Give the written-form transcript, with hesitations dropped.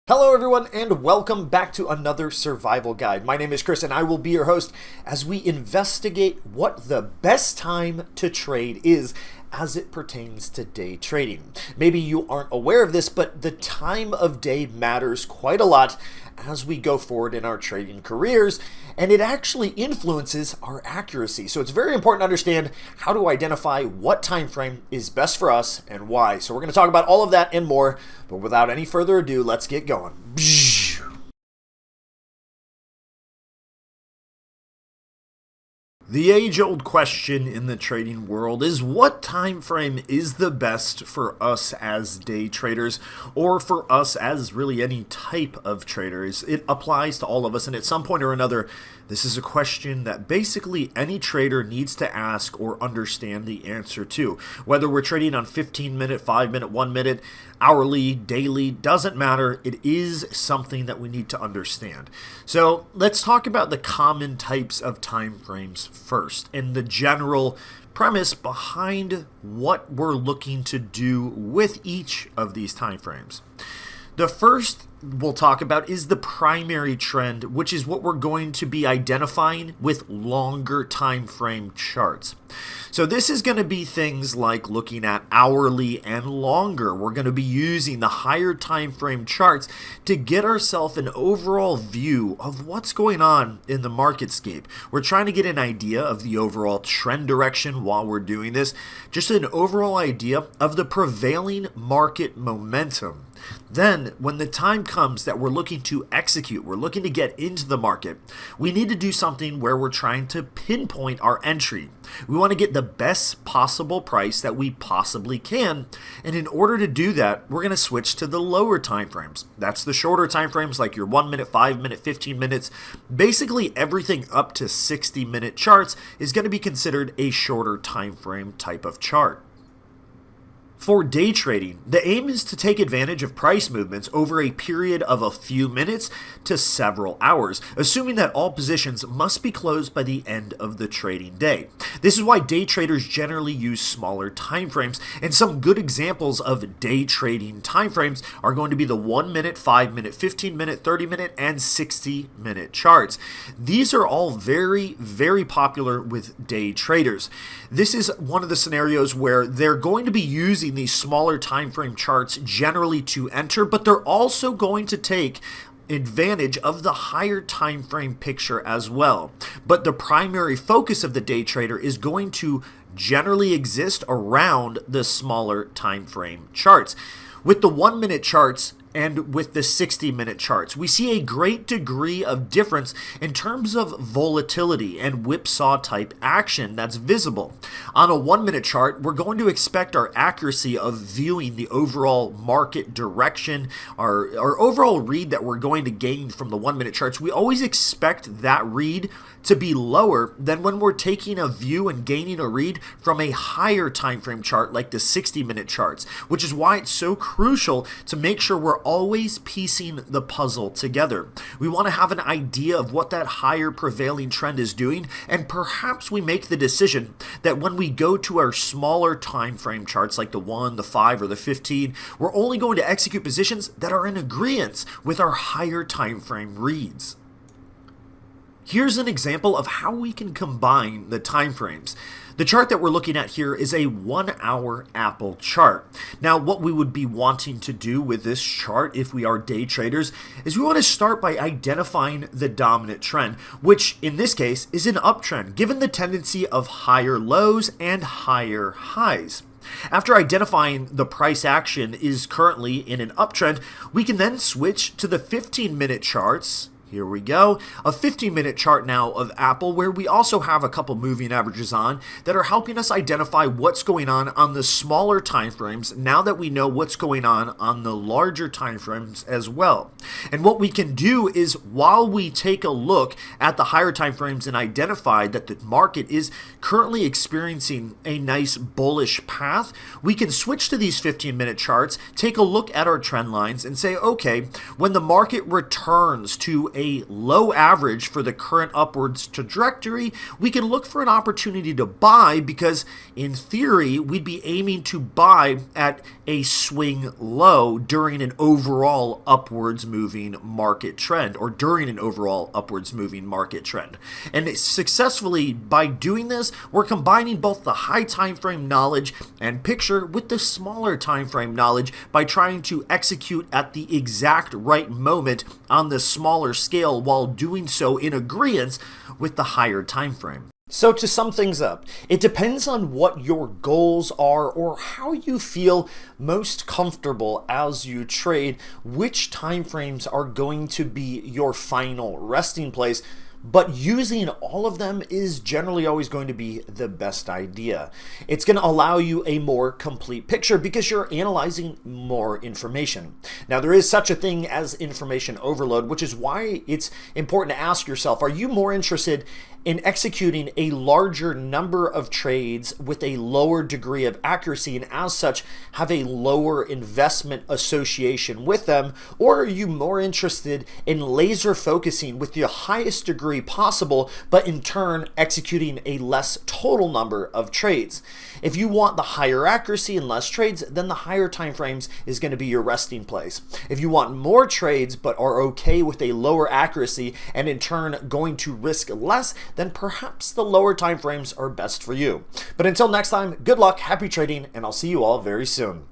Hello everyone and welcome back to another survival guide. My name is Chris and I will be your host as we investigate what the best time to trade is as it pertains to day trading. Maybe you aren't aware of this, but the time of day matters quite a lot as we go forward in our trading careers, and it actually influences our accuracy. So it's very important to understand how to identify what time frame is best for us and why. So we're going to talk about all of that and more, but without any further ado, let's get going. The age-old question in the trading world is what time frame is the best for us as day traders, or for us as really any type of traders. It applies to all of us, and at some point or another, this is a question that basically any trader needs to ask or understand the answer to. Whether we're trading on 15-minute, 5-minute, 1-minute, hourly, daily, doesn't matter. It is something that we need to understand. So let's talk about the common types of time frames first and the general premise behind what we're looking to do with each of these time frames. The first we'll talk about is the primary trend, which is what we're going to be identifying with longer time frame charts. So this is going to be things like looking at hourly and longer. We're going to be using the higher time frame charts to get ourselves an overall view of what's going on in the marketscape. We're trying to get an idea of the overall trend direction while we're doing this, just an overall idea of the prevailing market momentum. Then, when the time comes that we're looking to execute, we're looking to get into the market, we need to do something where we're trying to pinpoint our entry. We want to get the best possible price that we possibly can, and in order to do that, we're going to switch to the lower time frames. That's the shorter time frames like your 1 minute, 5 minute, 15 minutes. Basically, everything up to 60-minute charts is going to be considered a shorter time frame type of chart. For day trading, the aim is to take advantage of price movements over a period of a few minutes to several hours, assuming that all positions must be closed by the end of the trading day. This is why day traders generally use smaller time frames, and some good examples of day trading time frames are going to be the 1 minute, 5 minute, 15 minute, 30 minute, and 60-minute charts. These are all very, very popular with day traders. This is one of the scenarios where they're going to be using these smaller time frame charts generally to enter, but they're also going to take advantage of the higher time frame picture as well. But the primary focus of the day trader is going to generally exist around the smaller time frame charts. With the 1 minute charts and with the 60-minute charts, we see a great degree of difference in terms of volatility and whipsaw type action that's visible. On a 1 minute chart, we're going to expect our accuracy of viewing the overall market direction, our overall read that we're going to gain from the 1 minute charts. We always expect that read to be lower than when we're taking a view and gaining a read from a higher time frame chart like the 60-minute charts, which is why it's so crucial to make sure we're always piecing the puzzle together. We want to have an idea of what that higher prevailing trend is doing, and perhaps we make the decision that when we go to our smaller time frame charts like the 1, the 5, or the 15, we're only going to execute positions that are in agreement with our higher time frame reads. Here's an example of how we can combine the time frames. The chart that we're looking at here is a 1-hour Apple chart. Now, what we would be wanting to do with this chart if we are day traders is we want to start by identifying the dominant trend, which in this case is an uptrend, given the tendency of higher lows and higher highs. After identifying the price action is currently in an uptrend, we can then switch to the 15-minute charts. Here we go, a 15-minute chart now of Apple, where we also have a couple moving averages on that are helping us identify what's going on the smaller time frames now that we know what's going on the larger time frames as well. And what we can do is, while we take a look at the higher time frames and identify that the market is currently experiencing a nice bullish path, we can switch to these 15-minute charts, take a look at our trend lines and say, okay, when the market returns to a low average for the current upwards trajectory, we can look for an opportunity to buy because in theory, we'd be aiming to buy at a swing low during an overall upwards moving market trend or during an overall upwards moving market trend. And successfully by doing this, we're combining both the high time frame knowledge and picture with the smaller time frame knowledge by trying to execute at the exact right moment on the smaller scale while doing so in agreement with the higher time frame. So to sum things up, it depends on what your goals are or how you feel most comfortable as you trade, which time frames are going to be your final resting place. But using all of them is generally always going to be the best idea. It's going to allow you a more complete picture because you're analyzing more information. Now, there is such a thing as information overload, which is why it's important to ask yourself, are you more interested in executing a larger number of trades with a lower degree of accuracy and as such have a lower investment association with them? Or are you more interested in laser focusing with the highest degree possible, but in turn executing a less total number of trades? If you want the higher accuracy and less trades, then the higher time frames is going to be your resting place. If you want more trades but are okay with a lower accuracy and in turn going to risk less, then perhaps the lower time frames are best for you. But until next time, good luck, happy trading, and I'll see you all very soon.